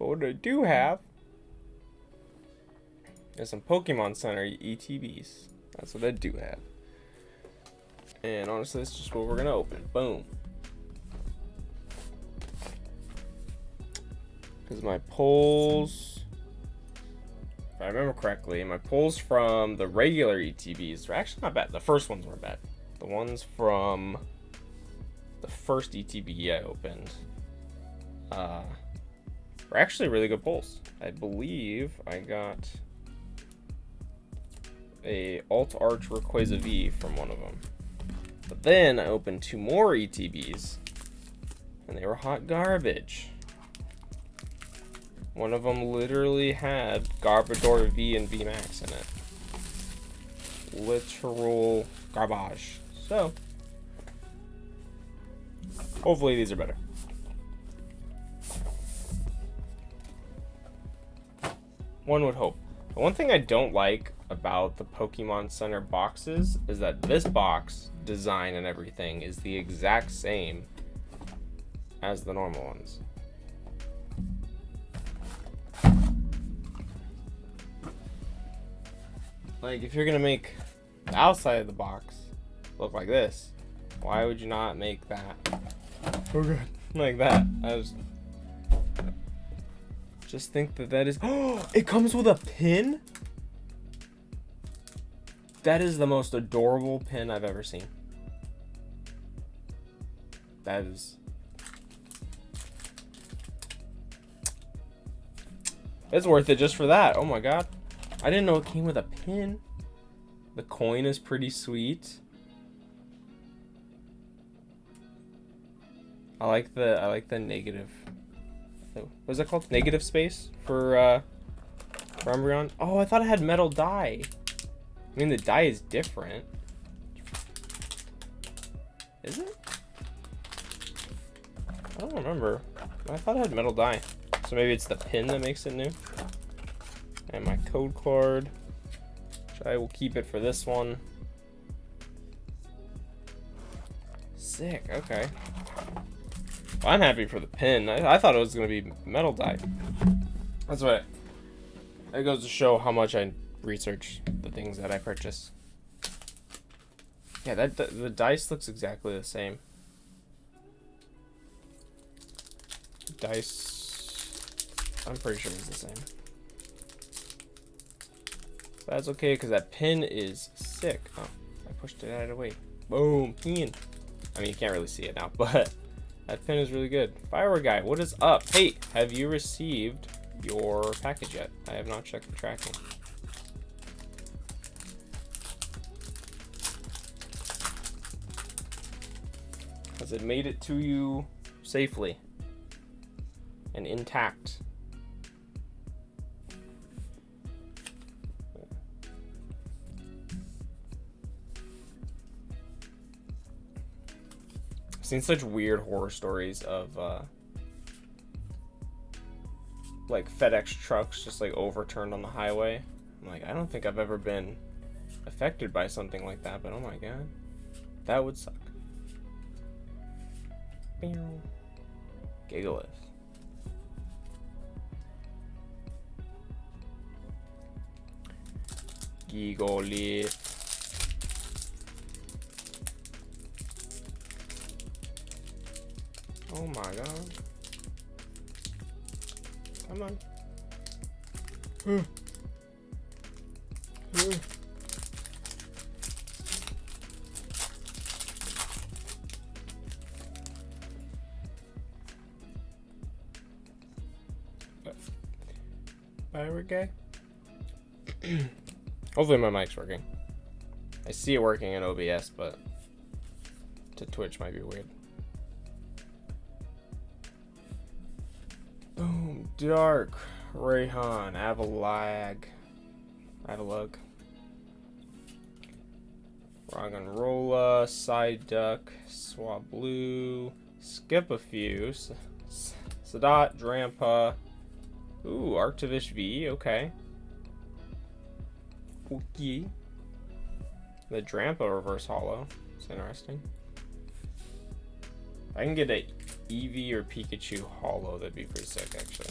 what I do have is some Pokemon Center ETBs. That's what I do have. And honestly, that's just what we're gonna open. Boom. Because my pulls, if I remember correctly, my pulls from the regular ETBs were actually not bad. The first ones weren't bad. The ones from the first ETB I opened were actually really good pulls. I believe I got a Alt Arch Rayquaza V from one of them. But then I opened 2 more ETBs, and they were hot garbage. One of them literally had Garbodor V and V Max in it. Literal garbage. So, hopefully these are better. One would hope. The one thing I don't like about the Pokemon Center boxes is that this box design and everything is the exact same as the normal ones. Like, if you're gonna make the outside of the box look like this, why would you not make that like that? I just think that is. Oh, it comes with a pin. That is the most adorable pin I've ever seen. That is. It's worth it just for that. Oh my god. I didn't know it came with a pin. The coin is pretty sweet. I like the negative. What is that called? Negative space for Umbreon. Oh, I thought it had metal dye. I mean, the dye is different. Is it? I don't remember. I thought it had metal dye. So maybe it's the pin that makes it new. And my code card, which I will keep it for this one. Sick, okay. Well, I'm happy for the pin. I thought it was going to be metal dye. That's what it goes to show how much I research the things that I purchase. Yeah, the dice looks exactly the same. Dice, I'm pretty sure it's the same. That's okay, because that pin is sick. Oh, I pushed it out of the way. Boom, pin. I mean, you can't really see it now, but that pin is really good. Firework guy, what is up? Hey, have you received your package yet? I have not checked the tracking. Has it made it to you safely and intact? Seen such weird horror stories of like FedEx trucks just like overturned on the highway. I'm like, I don't think I've ever been affected by something like that, but oh my god, that would suck. Gigalith. Gigalith. Oh my god. Come on. Pirate guy? Hopefully my mic's working. I see it working in OBS, but to Twitch might be weird. Boom, Dark, Rayhan, Avalug, Roggenrola, Psyduck, Swablu, Skip a few, Sadat, Drampa, ooh, Arctivish V, okay. Okay. The Drampa reverse holo, it's interesting. If I can get a Eevee or Pikachu holo, that'd be pretty sick, actually.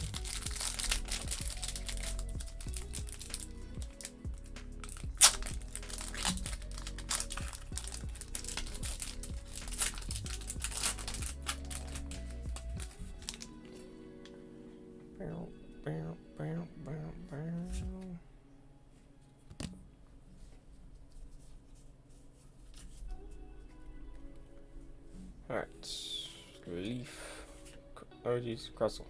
Oh, geez. Crustle.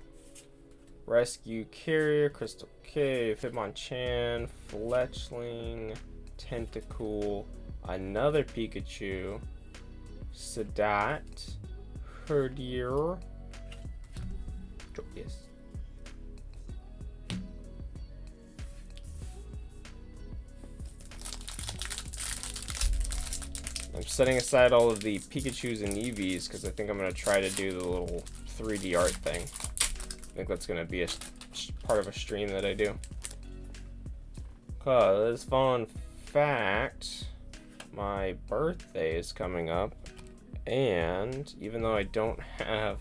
Rescue Carrier, Crystal Cave, Hitmonchan, Fletchling, Tentacool, another Pikachu, Sedat, Herdier, Joyous. I'm setting aside all of the Pikachus and Eevees because I think I'm going to try to do the little 3D art thing. I think that's going to be a part of a stream that I do. Because, fun fact, my birthday is coming up, and even though I don't have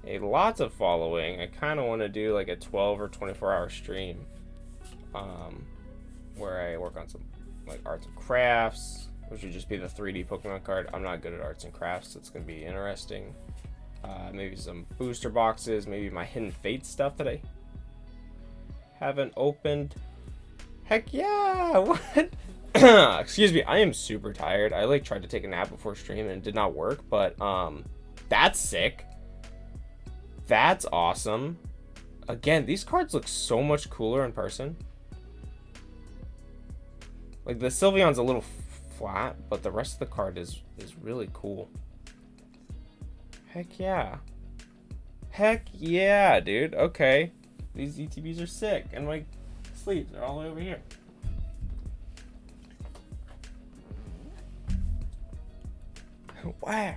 a lot of following, I kind of want to do like a 12 or 24-hour stream where I work on some like arts and crafts, which would just be the 3D Pokemon card. I'm not good at arts and crafts, so it's going to be interesting. Maybe some booster boxes, maybe my Hidden Fate stuff that I haven't opened. Heck yeah! What? Excuse me, I am super tired. I like tried to take a nap before stream and it did not work, but that's sick. That's awesome. Again, these cards look so much cooler in person. Like the Sylveon's a little flat, but the rest of the card is really cool. Heck yeah. Heck yeah, dude. Okay. These ETBs are sick. And my sleeves are all the way over here. Wow.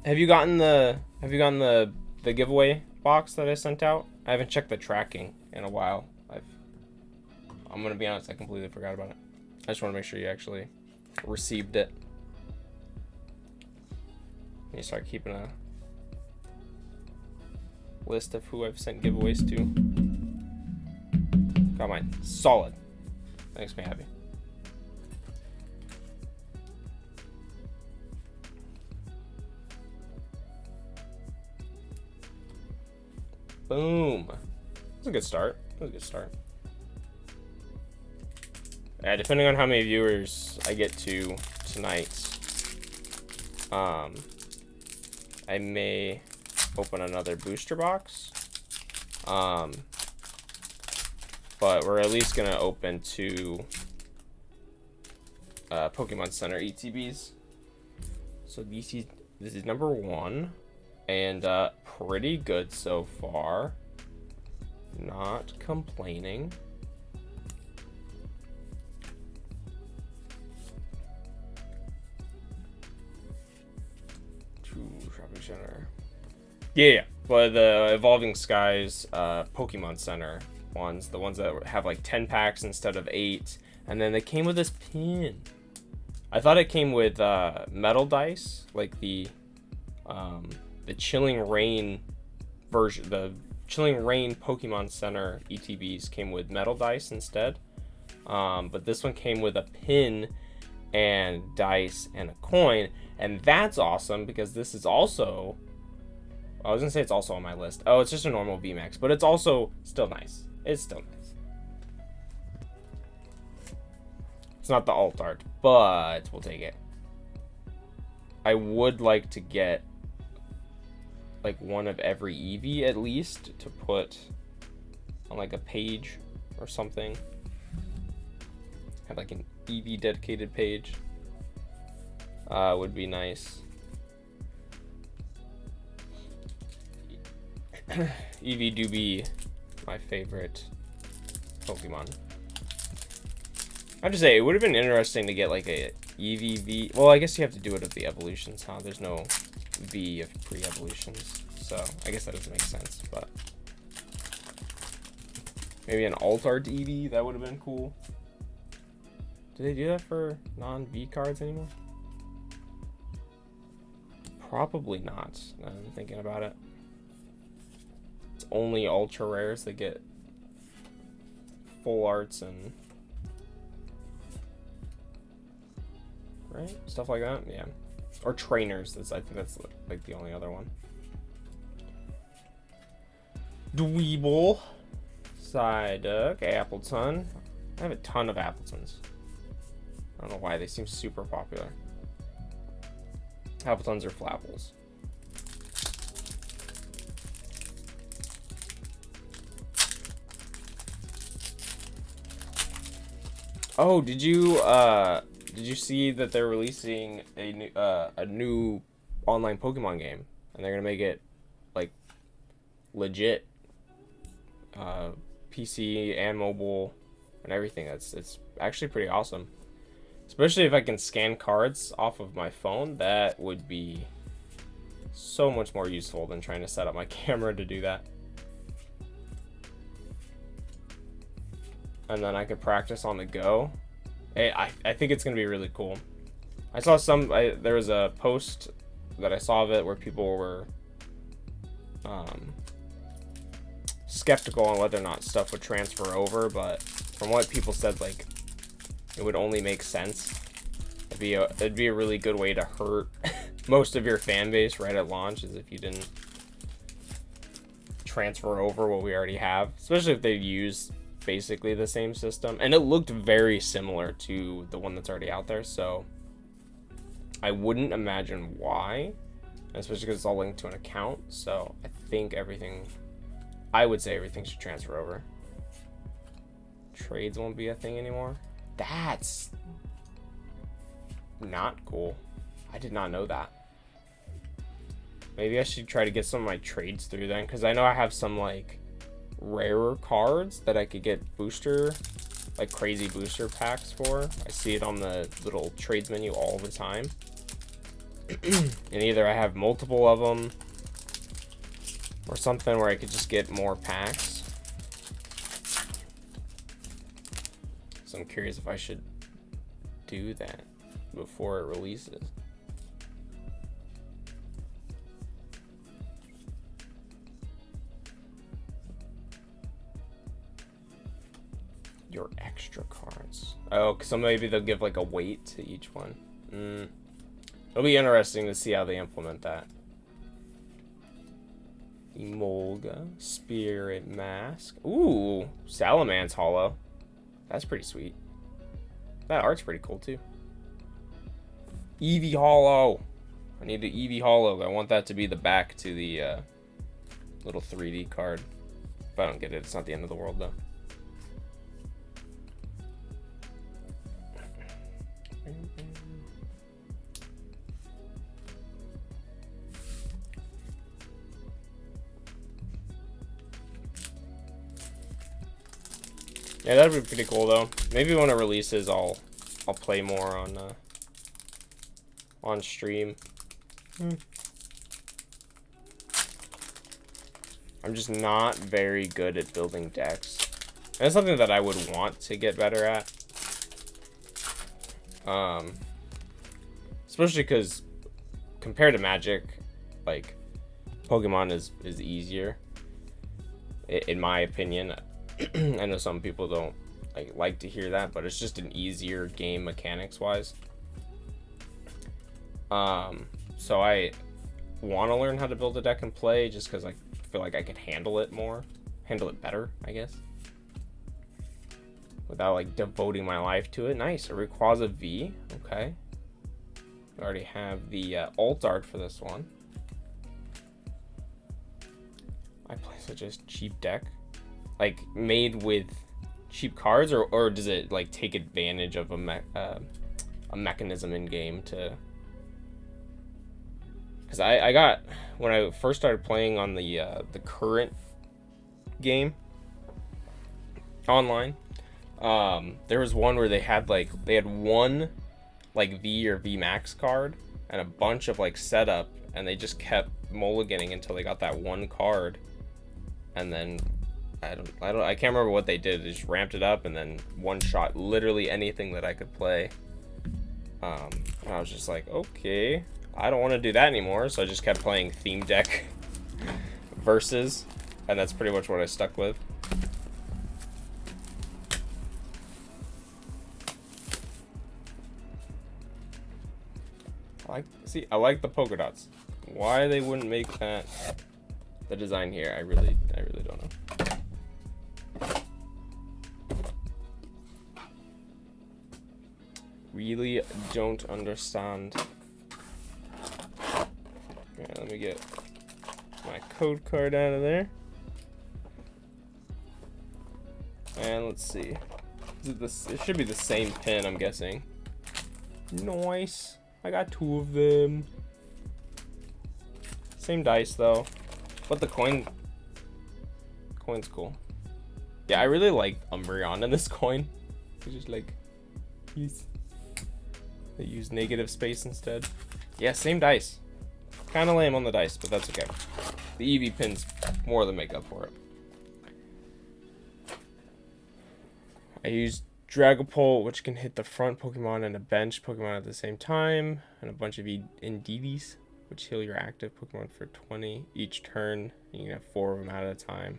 Have you gotten the giveaway box that I sent out? I haven't checked the tracking in a while. I'm gonna be honest, I completely forgot about it. I just want to make sure you actually received it. You start keeping a list of who I've sent giveaways to. Got mine. Solid. That makes me happy. Boom. That's a good start. That was a good start. Yeah, depending on how many viewers I get to tonight, I may open another booster box. But we're at least gonna open two Pokemon Center ETBs. So this is number 1, and pretty good so far. Not complaining. Shopping center. Yeah, but the Evolving Skies Pokemon Center ones, the ones that have like 10 packs instead of 8, and then they came with this pin. I thought it came with metal dice, like the Chilling Rain version. The Chilling Rain Pokemon Center ETBs came with metal dice instead, but this one came with a pin and dice and a coin. And that's awesome because this is also, I was gonna say it's also on my list. Oh, it's just a normal VMAX, but it's also still nice. It's still nice. It's not the alt art, but we'll take it. I would like to get like one of every Eevee at least to put on like a page or something. Have like an Eevee dedicated page. Would be nice. Eevee do be my favorite Pokemon. I'd just say it would have been interesting to get like a Eevee V. Well, I guess you have to do it of the evolutions, huh? There's no V of pre-evolutions, so I guess that doesn't make sense. But maybe an alt art Eevee, that would have been cool. Do they do that for non-V cards anymore? Probably not, now I'm thinking about it. It's only ultra rares that get full arts and right? Stuff like that, yeah. Or trainers, I think that's like the only other one. Dweeble. Psyduck, Appleton. I have a ton of Appletons. I don't know why, they seem super popular. Appletons are Flapples. Oh, did you see that they're releasing a new online Pokemon game, and they're gonna make it like legit, PC and mobile and everything. It's actually pretty awesome. Especially if I can scan cards off of my phone, that would be so much more useful than trying to set up my camera to do that. And then I could practice on the go. I think it's gonna be really cool. I saw there was a post that I saw of it where people were skeptical on whether or not stuff would transfer over, but from what people said, like, it would only make sense. It'd be a really good way to hurt most of your fan base right at launch, is if you didn't transfer over what we already have, especially if they use basically the same system. And it looked very similar to the one that's already out there, so I wouldn't imagine why, especially because it's all linked to an account. So I would say everything should transfer over. Trades won't be a thing anymore. That's not cool. I did not know that. Maybe I should try to get some of my trades through then, because I know I have some like rarer cards that I could get like crazy booster packs for. I see it on the little trades menu all the time. And either I have multiple of them or something where I could just get more packs. So I'm curious if I should do that before it releases. Your extra cards. Oh, so maybe they'll give like a weight to each one. It'll be interesting to see how they implement that. Emolga, Spirit Mask. Ooh, Salamence Hollow. That's pretty sweet. That art's pretty cool too. Eevee Hollow. I need the Eevee Hollow. I want that to be the back to the little 3D card. If I don't get it, it's not the end of the world though. Yeah, that'd be pretty cool though. Maybe when it releases, I'll play more on stream. I'm just not very good at building decks. And that's something that I would want to get better at. Especially because compared to Magic, like, Pokemon is easier, in my opinion. I know some people don't like to hear that, but it's just an easier game mechanics wise. So I want to learn how to build a deck and play, just because I feel like I could handle it better, I guess, without like devoting my life to it. Nice, a Rayquaza V. Okay, we already have the alt art for this one. I play such a cheap deck, like made with cheap cards, or does it like take advantage of a mechanism in game to? Because I got, when I first started playing on the current game online, there was one where they had one like V or V Max card and a bunch of like setup, and they just kept mulliganing until they got that one card, and then I can't remember what they did. They just ramped it up and then one shot literally anything that I could play. And I was just like, okay, I don't want to do that anymore. So I just kept playing theme deck versus, and that's pretty much what I stuck with. I like the polka dots. Why they wouldn't make that the design here, I really don't know. Really don't understand. Okay, let me get my code card out of there. And let's see. It should be the same pin, I'm guessing. Nice. I got 2 of them. Same dice though, but the coin's cool. Yeah, I really like Umbreon in this coin. It's just like, they use negative space instead. Yeah, same dice. Kind of lame on the dice, but that's okay. The EV pins more than make up for it. I used Dragapult, which can hit the front Pokemon and a bench Pokemon at the same time, and a bunch of Indeedis, which heal your active Pokemon for 20 each turn. You can have 4 of them at a time.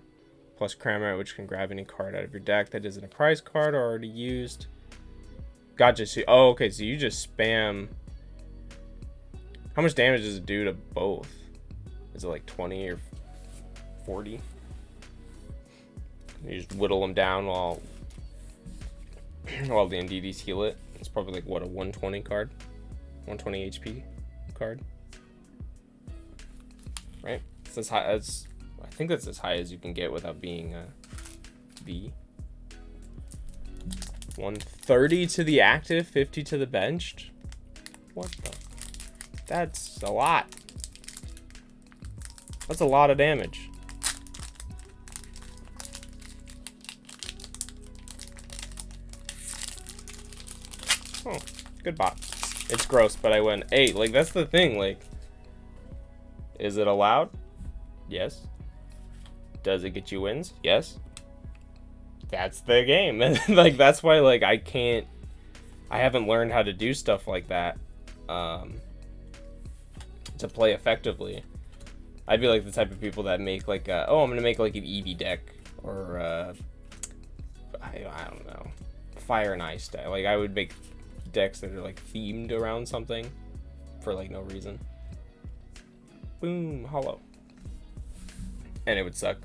Plus Cramorant, which can grab any card out of your deck that isn't a prize card or already used. Gotcha. So, oh, okay, so you just spam. How much damage does it do to both? Is it like 20 or 40? You just whittle them down while the Indeedis heal it. It's probably like, what, a 120 card? 120 HP card? Right? It's as high as, I think that's as high as you can get without being a V. 130 to the active, 50 to the benched. What the? That's a lot. That's a lot of damage. Oh, good bot. It's gross, but I went 8. Like, that's the thing. Like, is it allowed? Yes. Does it get you wins? Yes. That's the game. And like, that's why, like, I haven't learned how to do stuff like that to play effectively. I'd be like the type of people that make like oh, I'm gonna make like an Eevee deck, or I don't know, Fire and Ice deck. Like, I would make decks that are like themed around something for like no reason. Boom, hollow. And it would suck.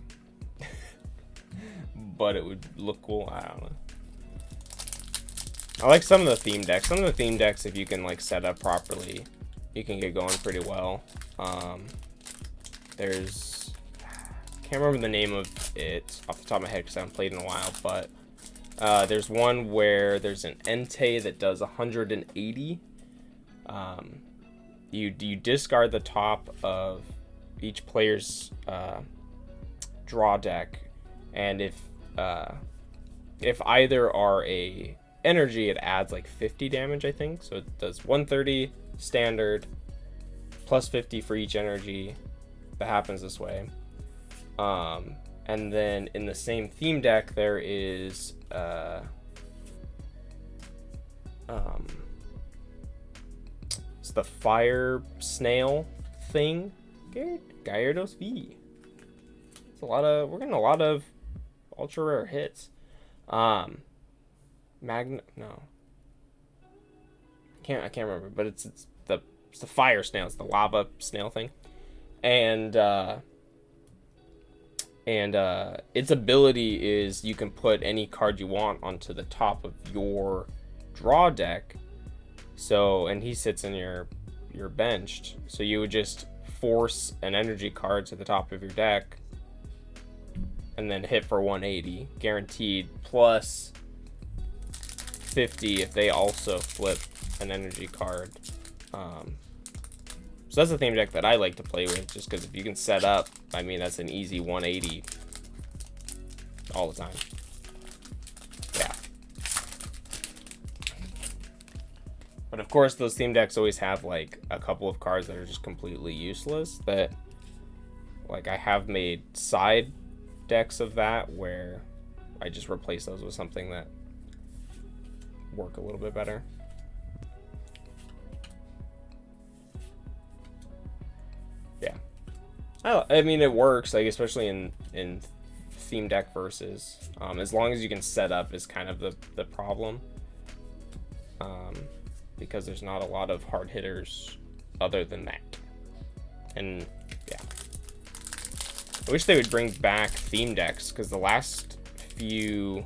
But it would look cool. I don't know. I like some of the theme decks. Some of the theme decks, if you can like set up properly, you can get going pretty well. There's, can't remember the name of it off the top of my head because I haven't played in a while, but there's one where there's an Entei that does 180. You discard the top of each player's draw deck, and if either are a energy, it adds like 50 damage, I think. So it does 130 standard plus 50 for each energy that happens this way. And then in the same theme deck there is it's the fire snail thing. Gyarados V. It's we're getting a lot of ultra rare hits. No. I can't remember, but it's the fire snail, it's the lava snail thing. And its ability is you can put any card you want onto the top of your draw deck. So, and he sits in your benched. So you would just force an energy card to the top of your deck and then hit for 180 guaranteed, plus 50 if they also flip an energy card. So that's the theme deck that I like to play with, just because if you can set up, I mean, that's an easy 180 all the time. Yeah. But of course, those theme decks always have like a couple of cards that are just completely useless, that like I have made side decks of that where I just replace those with something that work a little bit better. Yeah, I mean, it works, like, especially in theme deck versus, as long as you can set up is kind of the problem, because there's not a lot of hard hitters other than that. And yeah, I wish they would bring back theme decks, because the last few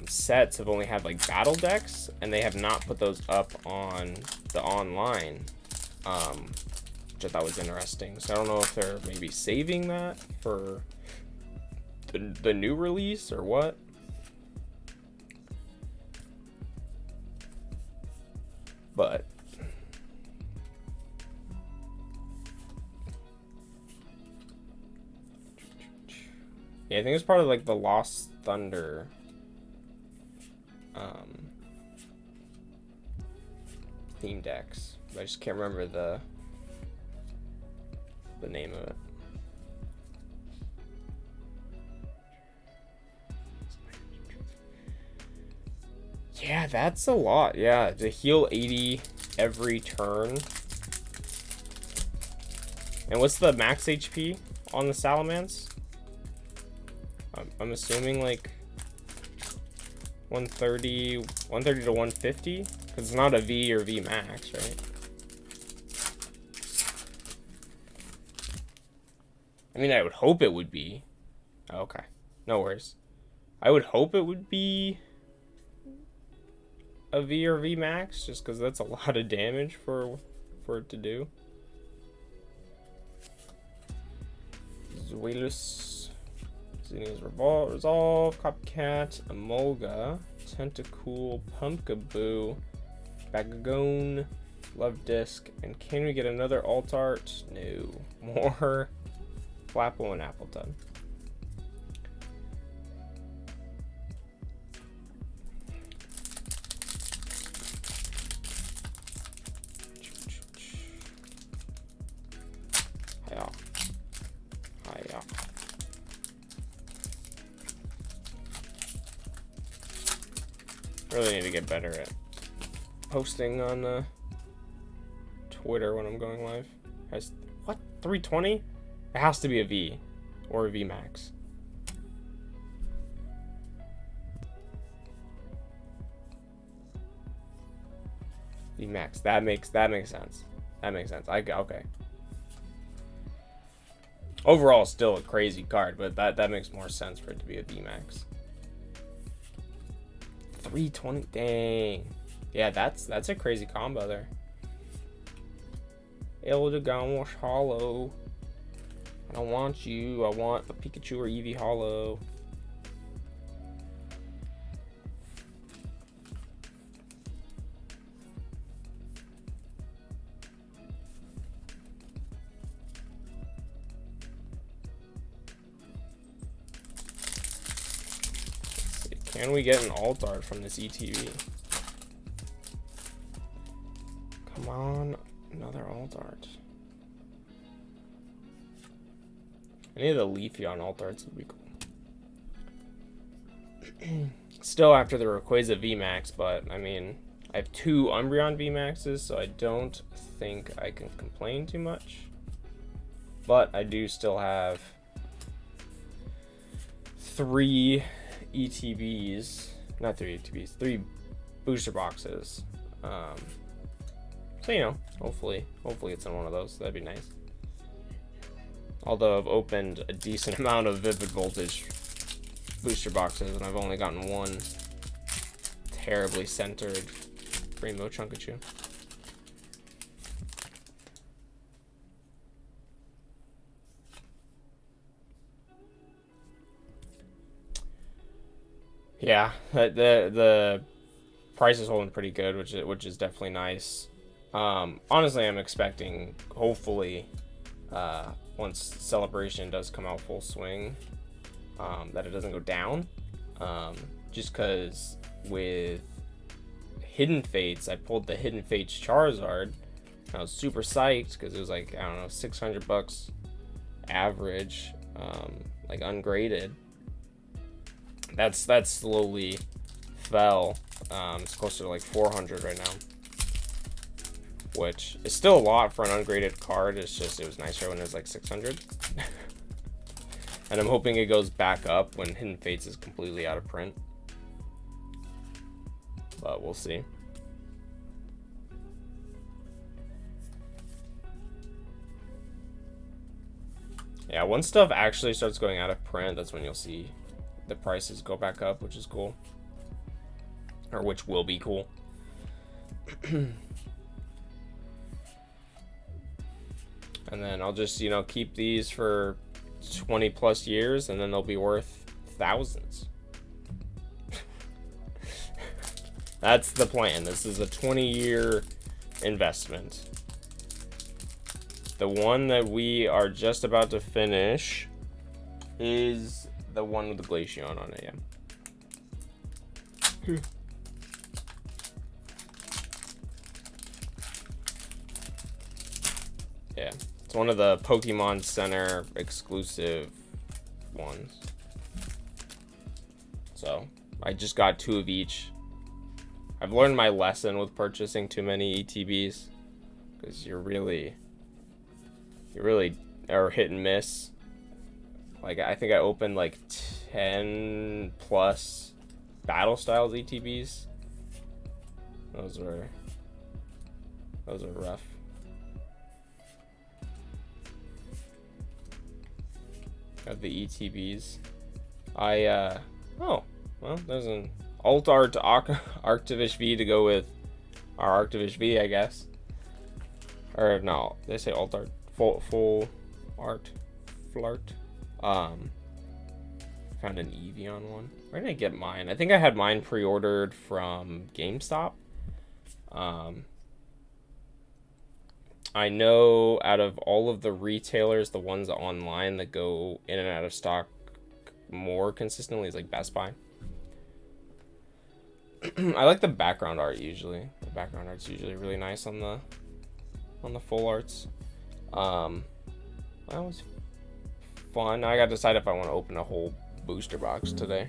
sets have only had like battle decks, and they have not put those up on the online, which I thought was interesting. So I don't know if they're maybe saving that for the new release or what. But yeah, I think it's part of like the Lost Thunder theme decks. I just can't remember the name of it. Yeah, that's a lot. Yeah, to heal 80 every turn. And what's the max HP on the Salamence? I'm assuming like 130 to 150, because it's not a V or V max, right? I mean, I would hope it would be. Oh, okay, no worries. I would hope it would be a V or V max, just because that's a lot of damage for it to do. Zuelus, Zinnia's Resolve, Copycat, Emolga, Tentacool, Pumpkaboo, Bagagone, Love Disc, and can we get another alt art? No. More Flapple and Appleton. Really need to get better at posting on Twitter when I'm going live. What? 320? It has to be a V or a V max. V max. That makes sense. That makes sense. Okay. Overall, still a crazy card, but that makes more sense for it to be a V max. 320, dang. Yeah, that's a crazy combo there. Eldegon Wash Hollow. I don't want you. I want a Pikachu or Eevee Hollow. Can we get an alt art from this ETB? Come on, another alt art. Any of the Leafeon alt arts would be cool. Still after the Rayquaza VMAX, but I mean, I have 2 Umbreon VMAXs, so I don't think I can complain too much. But I do still have 3 ETBs, not 3 ETBs, 3 booster boxes. So you know, hopefully it's in one of those. That'd be nice. Although I've opened a decent amount of Vivid Voltage booster boxes, and I've only gotten 1 terribly centered Rainbow Chunkachu. Yeah, the price is holding pretty good, which is definitely nice. Honestly, I'm expecting, hopefully, once Celebration does come out full swing, that it doesn't go down. Just because with Hidden Fates, I pulled the Hidden Fates Charizard. I was super psyched because it was like, I don't know, $600 average, like ungraded. That's slowly fell. It's closer to like 400 right now, which is still a lot for an ungraded card. It's just, it was nicer when it was like 600. And I'm hoping it goes back up when Hidden Fates is completely out of print, but we'll see. Yeah, once stuff actually starts going out of print, that's when you'll see the prices go back up, which is cool, or which will be cool. And then I'll just, you know, keep these for 20 plus years, and then they'll be worth thousands. That's the plan. This is a 20-year investment. The one that we are just about to finish is the one with the Glaceon on it, yeah. Yeah, it's one of the Pokemon Center exclusive ones. So, I just got 2 of each. I've learned my lesson with purchasing too many ETBs, because you really are hit and miss. Like, I think I opened like 10 plus Battle Styles ETBs. Those are rough. Of the ETBs. Oh, well, there's an Alt Art Arctivish V to go with our Arctivish V, I guess. Or no, they say Alt Art full art flart. Found an Eevee on one. Where did I get mine? I think I had mine pre-ordered from GameStop. I know out of all of the retailers, the ones online that go in and out of stock more consistently is like Best Buy. I like the background art usually. The background art's usually really nice on the full arts. That was fun. I got to decide if I want to open a whole booster box today.